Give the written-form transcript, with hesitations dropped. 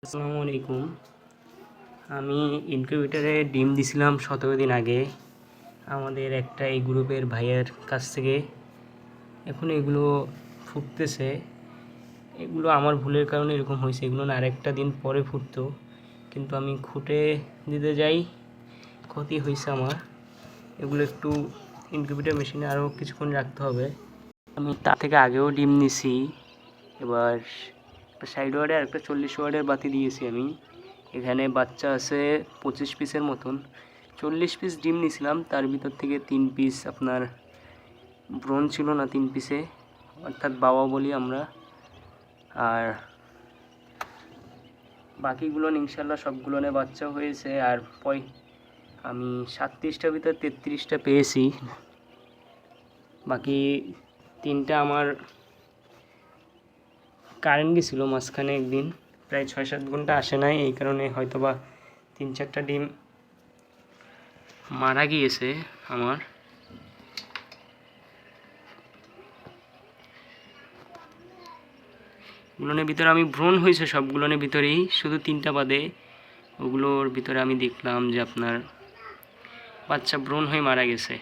আসসালামু আলাইকুম। আমি ইনকিউবেটরে ডিম দিছিলাম 17 দিন আগে আমাদের একটা এই গ্রুপের ভাইয়ের কাছ থেকে। এখন এগুলো ফুটতেছে। এগুলো আমার ভুলের কারণে এরকম হয়েছে। এগুলো না আরেকটা দিন পরে ফুটতো, কিন্তু আমি খুঁটে দিতে যাই, ক্ষতি হয়েছে আমার। এগুলো একটু ইনকিউবেটর মেশিনে আরও কিছুক্ষণ রাখতে হবে। আমি তা থেকে আগেও ডিম নিছি। এবার একটা 60 ওয়ার্ডের আর একটা 40 ওয়ার্ডের বাতি দিয়েছি আমি। এখানে বাচ্চা আছে 25 পিসের মতন। 40 পিস ডিম নিয়েছিলাম, তার ভিতর থেকে 3 পিস আপনার ব্রণ ছিল না, 3 পিসে, অর্থাৎ বাবা বলি আমরা। আর বাকিগুলো ইনশাল্লাহ সবগুলো বাচ্চা হয়েছে। আর আমি 37টার ভিতর 33টা পেয়েছি। বাকি 3টা আমার কারেন্ট গেছিলো মাঝখানে একদিন, প্রায় 6-7 ঘন্টা আসে নাই, এই কারণে হয়তো বা 3-4টা ডিম মারা গিয়েছে আমার। ওগুলোর ভিতরে আমি ব্রণ হয়েছে সবগুলোর ভিতরেই, শুধু 3টা বাদে। ওগুলোর ভিতরে আমি দেখলাম যে আপনার বাচ্চা ব্রণ হয়ে মারা গেছে।